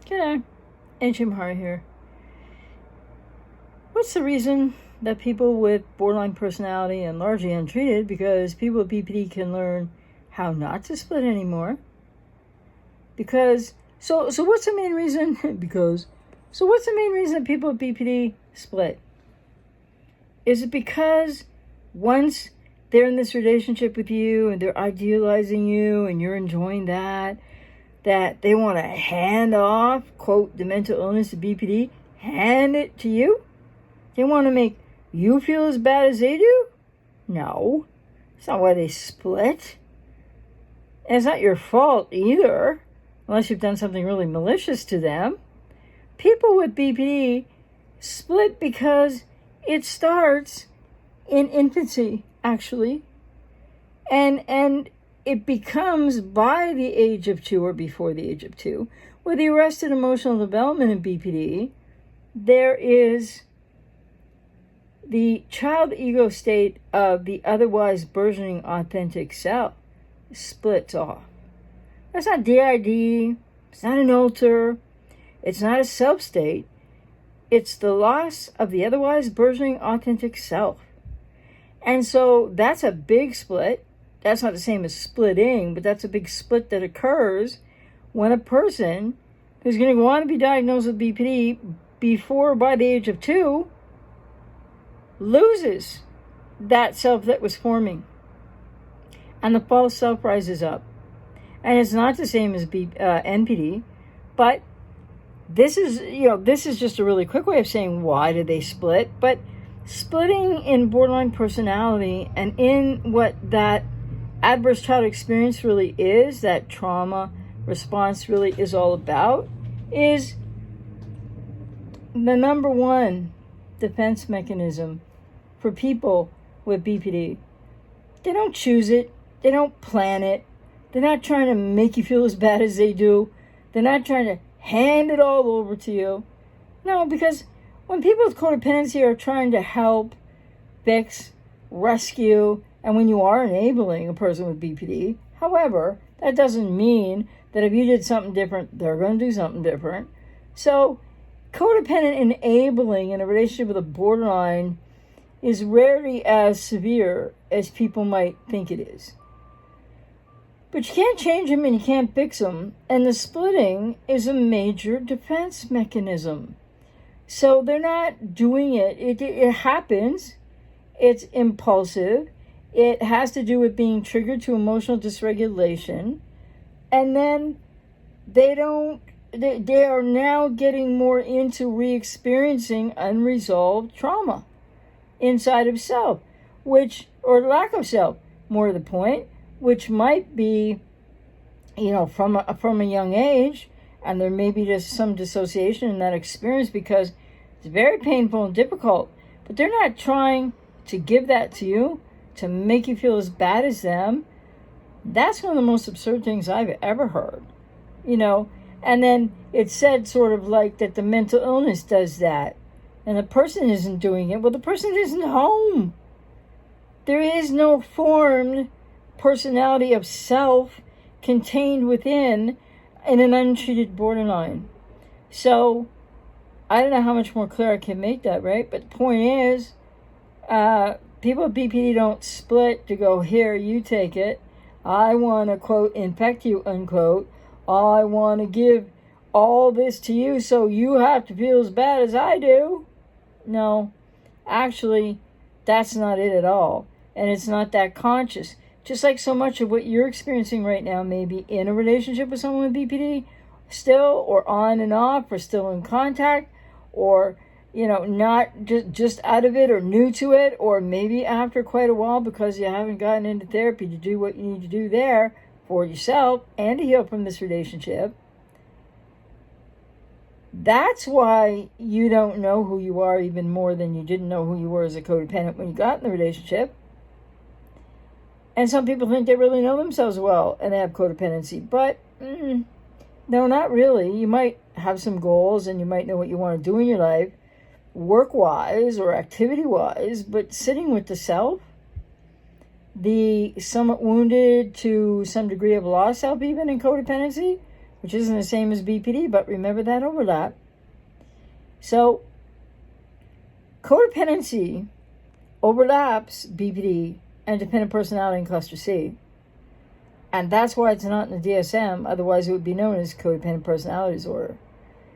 Okay, Ancient Heart here. What's the reason that people with borderline personality and largely untreated, because people with BPD can learn how not to split anymore? So what's the main reason? What's the main reason that people with BPD split? Is it because once they're in this relationship with you and they're idealizing you and you're enjoying that they want to hand off, quote, the mental illness of BPD, hand it to you? They want to make you feel as bad as they do? No, it's not why they split. And it's not your fault either, unless you've done something really malicious to them. People with BPD split because it starts in infancy, actually. And it becomes by the age of 2 or before the age of 2. With the arrested emotional development in BPD, there is the child ego state of the otherwise burgeoning authentic self splits off. That's not DID, it's not an alter, it's not a self state. It's the loss of the otherwise burgeoning authentic self. And so that's a big split. That's not the same as splitting, but that's a big split that occurs when a person who's going to want to be diagnosed with BPD before or by the age of 2 loses that self that was forming. And the false self rises up. And it's not the same as NPD, but this is just a really quick way of saying why did they split. But splitting in borderline personality and in what that adverse childhood experience really is, that trauma response really is all about, is the number one defense mechanism for people with BPD. They don't choose it. They don't plan it. They're not trying to make you feel as bad as they do. They're not trying to hand it all over to you. No, because when people with codependency are trying to help, fix, rescue, and when you are enabling a person with BPD, however, that doesn't mean that if you did something different, they're going to do something different. So codependent enabling in a relationship with a borderline is rarely as severe as people might think it is. But you can't change them and you can't fix them. And the splitting is a major defense mechanism. So they're not doing it. It happens. It's impulsive. It has to do with being triggered to emotional dysregulation. And then they are now getting more into re-experiencing unresolved trauma inside of self, or lack of self, more to the point, which might be, from a young age, and there may be just some dissociation in that experience because it's very painful and difficult. But they're not trying to give that to you to make you feel as bad as them. That's one of the most absurd things I've ever heard, And then it's said sort of like that the mental illness does that, and the person isn't doing it. Well, the person isn't home. There is no formed personality of self contained within in an untreated borderline. So I don't know how much more clear I can make that, right? But the point is, people with BPD don't split to go, here, you take it. I want to, quote, infect you, unquote. I want to give all this to you so you have to feel as bad as I do. No, actually, that's not it at all. And it's not that conscious. Just like so much of what you're experiencing right now may be in a relationship with someone with BPD still, or on and off, or still in contact, or, not just out of it or new to it, or maybe after quite a while because you haven't gotten into therapy to do what you need to do there for yourself and to heal from this relationship. That's why you don't know who you are even more than you didn't know who you were as a codependent when you got in the relationship. And some people think they really know themselves well and they have codependency. But no, not really. You might have some goals and you might know what you want to do in your life, work-wise or activity-wise, but sitting with the self, the somewhat wounded to some degree of lost self even in codependency, which isn't the same as BPD, but remember that overlap. So, codependency overlaps BPD and dependent personality in cluster C. And that's why it's not in the DSM, otherwise it would be known as codependent personality disorder.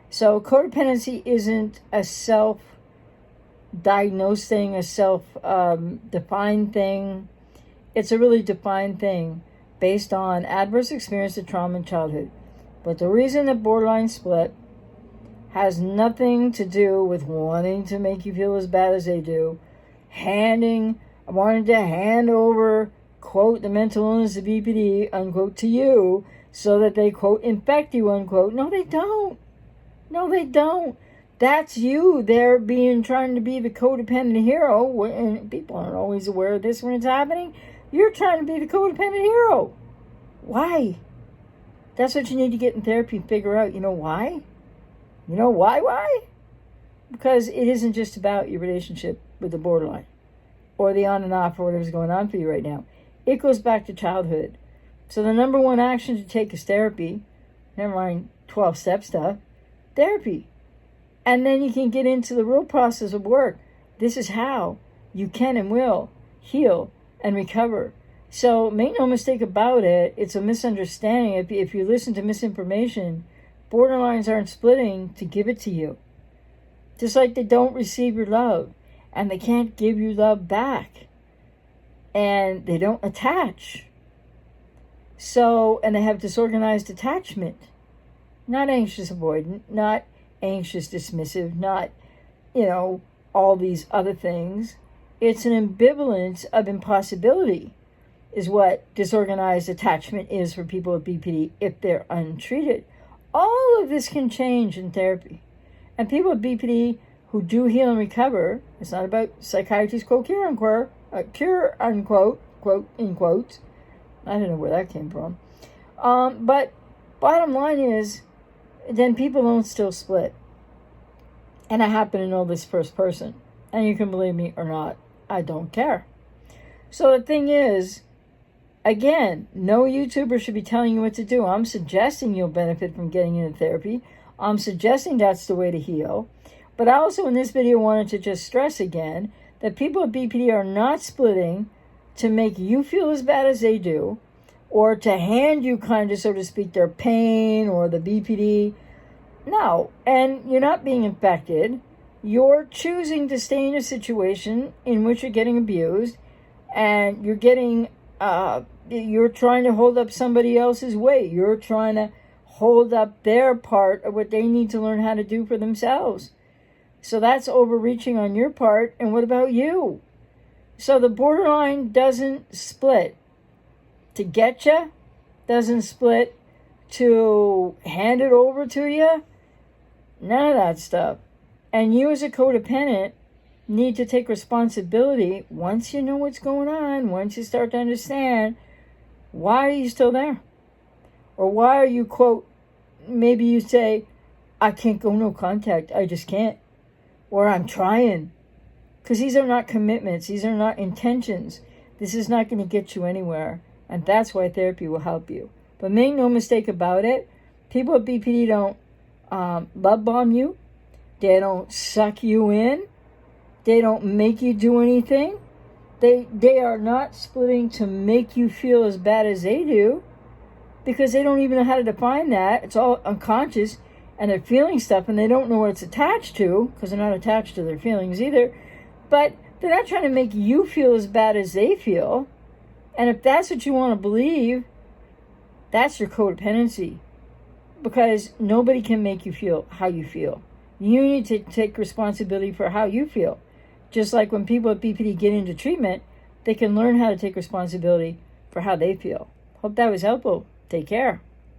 So codependency isn't a self-diagnosed thing, a self-defined thing. It's a really defined thing based on adverse experience of trauma in childhood. But the reason that borderline split has nothing to do with wanting to make you feel as bad as they do, wanting to hand over, quote, the mental illness of BPD, unquote, to you, so that they, quote, infect you, unquote. No, they don't. No, they don't. That's you. They're trying to be the codependent hero, and people aren't always aware of this when it's happening. You're trying to be the codependent hero. Why? That's what you need to get in therapy and figure out. You know why? You know why? Because it isn't just about your relationship with the borderline or the on and off or whatever's going on for you right now. It goes back to childhood. So the number one action to take is therapy. Never mind 12-step stuff. Therapy. And then you can get into the real process of work. This is how you can and will heal and recover. So make no mistake about it. It's a misunderstanding. If you listen to misinformation, borderlines aren't splitting to give it to you. Just like they don't receive your love. And they can't give you love back. And they don't attach. So, and they have disorganized attachment. Not anxious avoidant, not anxious dismissive, not, all these other things. It's an ambivalence of impossibility is what disorganized attachment is for people with BPD if they're untreated. All of this can change in therapy. And people with BPD who do heal and recover, it's not about psychiatry's cure, unquote, quote, in quotes. I don't know where that came from. But bottom line is, then people don't still split. And I happen to know this first person. And you can believe me or not. I don't care. So the thing is, again, no YouTuber should be telling you what to do. I'm suggesting you'll benefit from getting into therapy. I'm suggesting that's the way to heal. But I also in this video wanted to just stress again that people with BPD are not splitting to make you feel as bad as they do, or to hand you kind of, so to speak, their pain or the BPD. No, and you're not being infected. You're choosing to stay in a situation in which you're getting abused, and you're trying to hold up somebody else's weight. You're trying to hold up their part of what they need to learn how to do for themselves. So that's overreaching on your part. And what about you? So the borderline doesn't split to get you, doesn't split to hand it over to you. None of that stuff. And you as a codependent need to take responsibility once you know what's going on, once you start to understand why are you still there? Or why are you, quote, maybe you say, I can't go no contact, I just can't. Or I'm trying. Because these are not commitments. These are not intentions. This is not going to get you anywhere. And that's why therapy will help you. But make no mistake about it. People with BPD don't love bomb you. They don't suck you in. They don't make you do anything. They are not splitting to make you feel as bad as they do. Because they don't even know how to define that. It's all unconscious. And they're feeling stuff, and they don't know what it's attached to, because they're not attached to their feelings either. But they're not trying to make you feel as bad as they feel. And if that's what you want to believe, that's your codependency. Because nobody can make you feel how you feel. You need to take responsibility for how you feel. Just like when people with BPD get into treatment, they can learn how to take responsibility for how they feel. Hope that was helpful. Take care.